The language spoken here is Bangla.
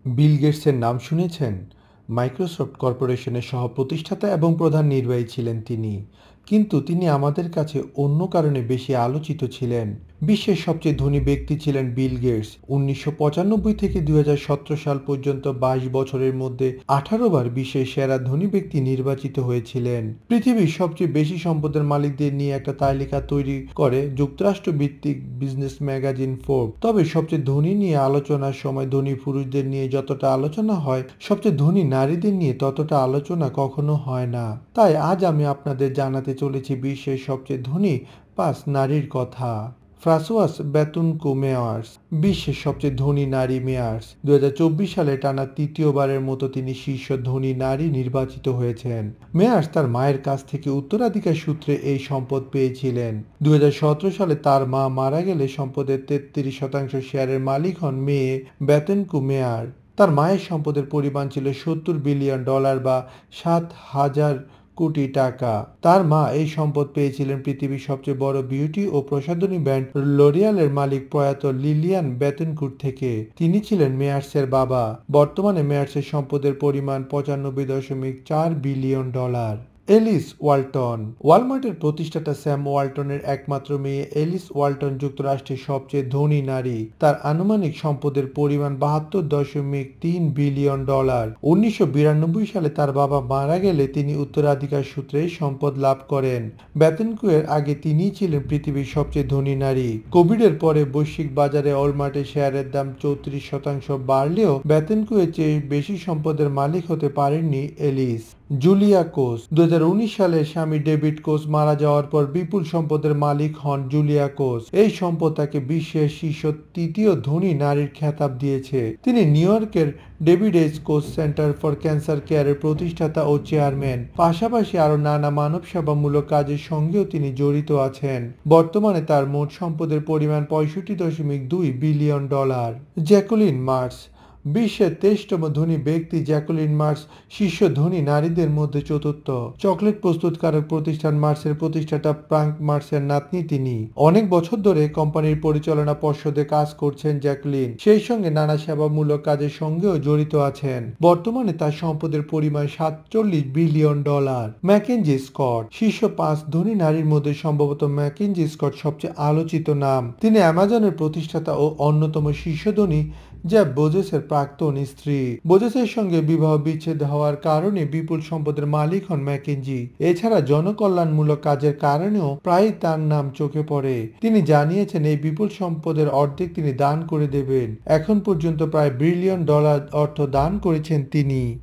বিল গেটসের নাম শুনেছেন? মাইক্রোসফট কর্পোরেশনের সহ-প্রতিষ্ঠাতা এবং প্রধান নির্বাহী ছিলেন তিনি। কিন্তু তিনি আমাদের কাছে অন্য কারণে বেশি আলোচিত ছিলেন। বিশ্বের সবচেয়ে ধনী ব্যক্তি ছিলেন বিল গেটস। ১৯৯৫ থেকে ২০১৭ সাল পর্যন্ত ২২ বছরের মধ্যে ১৮ বার বিশ্বের সেরা ধনী ব্যক্তি নির্বাচিত হয়েছিলেন। পৃথিবীর সবচেয়ে বেশি সম্পদের মালিকদের নিয়ে একটা তালিকা তৈরি করে যুক্তরাষ্ট্র ভিত্তিক বিজনেস ম্যাগাজিন ফোর্বস। তবে সবচেয়ে ধনী নিয়ে আলোচনার সময় ধনী পুরুষদের নিয়ে যতটা আলোচনা হয়, সবচেয়ে ধনী নারীদের নিয়ে ততটা আলোচনা কখনো হয় না। তাই আজ আমি আপনাদের জানাতে চলেছি বিশ্বের সবচেয়ে ধনী ৫ নারীর কথা। ফ্রাঁসোয়াস বেতুনকু মেয়ার্স, বিশ্বের সবচেয়ে ধনী নারী মেয়ার্স। ২০২৪ সালে টানা তৃতীয়বারের মতো তিনি শীর্ষ ধনী নারী নির্বাচিত হয়েছেন। মেয়ার্স তার মায়ের কাছ থেকে উত্তরাধিকার সূত্রে এই সম্পদ পেয়েছিলেন। ২০১৭ সালে তার মা মারা গেলে সম্পদের ৩৩% শেয়ারের মালিক হন মেয়ে বেতুনকু মেয়ার। তার মায়ের সম্পদের পরিমাণ ছিল $৭০ বিলিয়ন বা ৭,০০০ কোটি টাকা। তার মা এই সম্পদ পেয়েছিলেন পৃথিবীর সবচেয়ে বড় বিউটি ও প্রসাধনী ব্র্যান্ড লরিয়ালের মালিক প্রয়াত লিলিয়ান বেথেনকুট থেকে। তিনি ছিলেন মেয়ার্সের বাবা। বর্তমানে মেয়ার্সের সম্পদের পরিমাণ $৯৫.৪ বিলিয়ন। এলিস ওয়ালটন, ওয়ালমার্টের প্রতিষ্ঠাতা স্যাম ওয়ালটনের একমাত্র মেয়ে এলিস ওয়ালটন যুক্তরাষ্ট্রের সবচেয়ে ধনী নারী। তার আনুমানিক সম্পদের পরিমাণ $৭২.৩ বিলিয়ন। ১৯৯২ সালে তার বাবা মারা গেলে তিনি উত্তরাধিকার সূত্রে সম্পদ লাভ করেন। বেথেনকুয়ের আগে তিনিই ছিলেন পৃথিবীর সবচেয়ে ধনী নারী। কোভিডের পরে বৈশ্বিক বাজারে ওয়ালমার্টের শেয়ারের দাম ৩৪% বাড়লেও বেথেনকুয়ের চেয়ে বেশি সম্পদের মালিক হতে পারেননি এলিস। জুলিয়া কোস, ২০১৯ সালে স্বামী ডেভিড কোস মারা যাওয়ার পর বিপুল সম্পদের মালিক হন জুলিয়া কোস। এই সম্পদ তাকে বিশ্বের শীর্ষ তৃতীয় ধনী নারীর খেতাব দিয়েছে। তিনি নিউ ইয়র্কের David H cos centre for cancer কেয়ারের প্রতিষ্ঠাতা ও চেয়ারম্যান। পাশাপাশি আরও নানা মানব সেবামূলক কাজের সঙ্গেও তিনি জড়িত আছেন। বর্তমানে তার মোট সম্পদের পরিমাণ $৬৫.২ বিলিয়ন। জ্যাকুলিন মার্স, বিশ্বের ২৩তম ধনী ব্যক্তি জ্যাকুলিন মার্স শীর্ষ ধনী নারীদের মধ্যে চতুর্থ। চকলেট প্রস্তুতকারক প্রতিষ্ঠান মার্সের প্রতিষ্ঠাতা ফ্রাঙ্ক মার্সের নাতনি তিনি। অনেক বছর ধরে কোম্পানির পরিচালনা পর্ষদে কাজ করছেন জ্যাকুলিন। সেই সঙ্গে নানা সেবামূলক কাজের সঙ্গেও জড়িত আছেন। বর্তমানে তার সম্পদের পরিমাণ $৪৭ বিলিয়ন। ম্যাকেনজি স্কট, শীর্ষ ৫ ধনী নারীর মধ্যে সম্ভবত ম্যাকেনজি স্কট সবচেয়ে আলোচিত নাম। তিনি অ্যামাজনের প্রতিষ্ঠাতা ও অন্যতম শীর্ষ ধনী জেফ বেজোসের প্রাক্তন স্ত্রী। বেজোসের সঙ্গে বিবাহ বিচ্ছেদ হওয়ার কারণে বিপুল সম্পদের মালিক হন ম্যাকেনজি। এছাড়া জনকল্যাণমূলক কাজের কারণেও প্রায়ই তার নাম চোখে পড়ে। তিনি জানিয়েছেন এই বিপুল সম্পদের অর্ধেক তিনি দান করে দেবেন। এখন পর্যন্ত প্রায় $1 বিলিয়ন অর্থ দান করেছেন তিনি।